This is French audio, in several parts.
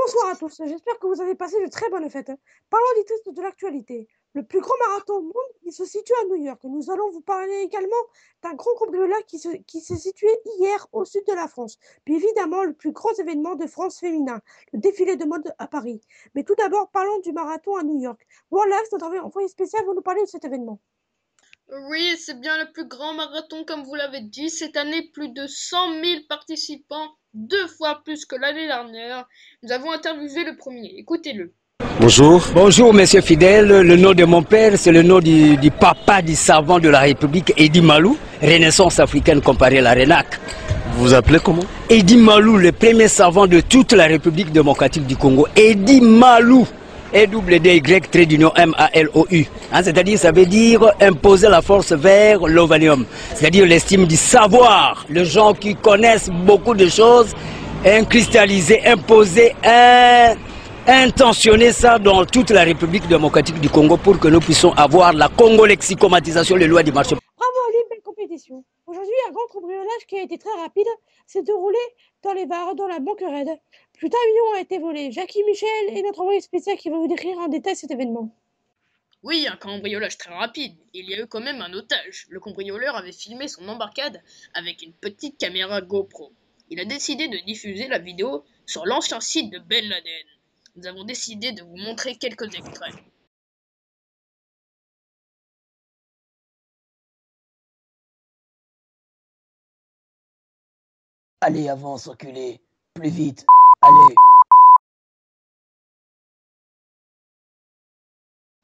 Bonsoir à tous, j'espère que vous avez passé de très bonnes fêtes. Parlons des titres de l'actualité. Le plus grand marathon au monde, il se situe à New York. Nous allons vous parler également d'un grand cambriolage qui s'est situé hier au sud de la France. Puis évidemment, le plus grand événement de France féminin, le défilé de mode à Paris. Mais tout d'abord, parlons du marathon à New York. Wallace, notre envoyé spécial, va nous parler de cet événement. Oui, c'est bien le plus grand marathon comme vous l'avez dit. Cette année, plus de 100 000 participants, 2 fois plus que l'année dernière. Nous avons interviewé le premier. Écoutez-le. Bonjour. Bonjour, monsieur Fidèle. Le nom de mon père, c'est le nom du papa du savant de la République, Eddy Malou, Renaissance africaine comparée à la RENAC. Vous vous appelez comment? Eddy Malou, le premier savant de toute la République démocratique du Congo. Eddy Malou. E-double-D-Y-M-A-L-O-U. C'est-à-dire, ça veut dire imposer la force vers l'ovanium. C'est-à-dire l'estime du savoir. Les gens qui connaissent beaucoup de choses, cristalliser, imposer, intentionner ça dans toute la République démocratique du Congo pour que nous puissions avoir la congo-lexicomatisation, les lois du marché. Bravo à lui, belle compétition. Aujourd'hui, un grand cambriolage qui a été très rapide s'est déroulé dans les bars, dans la banque Red. Plus d'un million a été volé. Jackie Michel est notre envoyé spécial qui va vous décrire en détail cet événement. Oui, un cambriolage très rapide. Il y a eu quand même un otage. Le cambrioleur avait filmé son embarcade avec une petite caméra GoPro. Il a décidé de diffuser la vidéo sur l'ancien site de Ben Laden. Nous avons décidé de vous montrer quelques extraits. Allez, avance, reculez. Plus vite. Allez.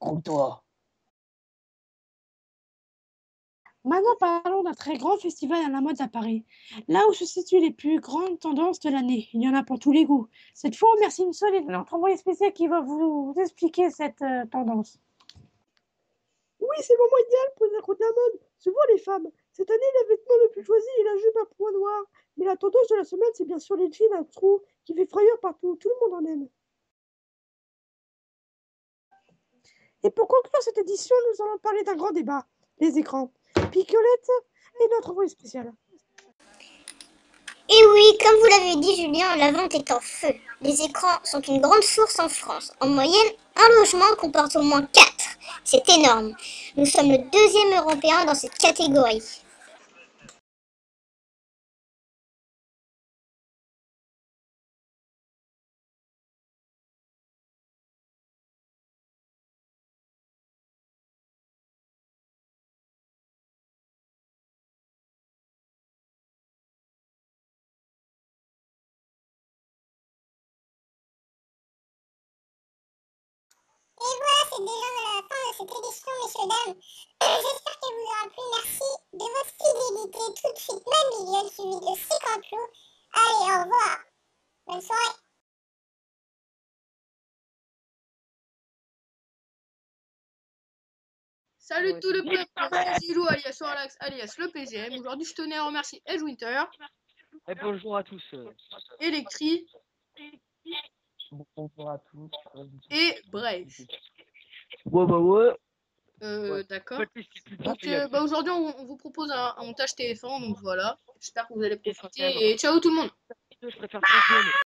Roule-toi. Maintenant, parlons d'un très grand festival à la mode à Paris. Là où se situent les plus grandes tendances de l'année. Il y en a pour tous les goûts. Cette fois, merci une seule et notre envoyé spécial qui va vous expliquer cette tendance. Oui, c'est le moment idéal pour les accros de la mode. Souvent les femmes. Cette année, le vêtement le plus choisi est la jupe à pois noirs. Mais la tendance de la semaine, c'est bien sûr les jeans à trous qui fait frayeur partout. Tout le monde en aime. Et pour conclure cette édition, nous allons parler d'un grand débat, les écrans. Picolette et notre envoyé spécial. Et oui, comme vous l'avez dit Julien, la vente est en feu. Les écrans sont une grande source en France. En moyenne, un logement comporte au moins 4. C'est énorme. Nous sommes le deuxième européen dans cette catégorie. Et voilà, c'est déjà la fin de cette édition, messieurs, dames. J'espère qu'elle vous aura plu. Merci de votre fidélité. Tout de suite, ma milieu, suivi de 50 loups. Allez, au revoir. Bonne soirée. Salut tout le peuple, c'est Gilou alias Orlax alias le PGM. Aujourd'hui, je tenais à remercier Edgewinter, Et bonjour à tous. Electri Bonjour à tous. et Brave. Ouais. D'accord. Pas de soucis, plus Donc, tard, aujourd'hui, on vous propose un montage TF1, donc voilà. J'espère que vous allez profiter et ciao tout le monde. je préfère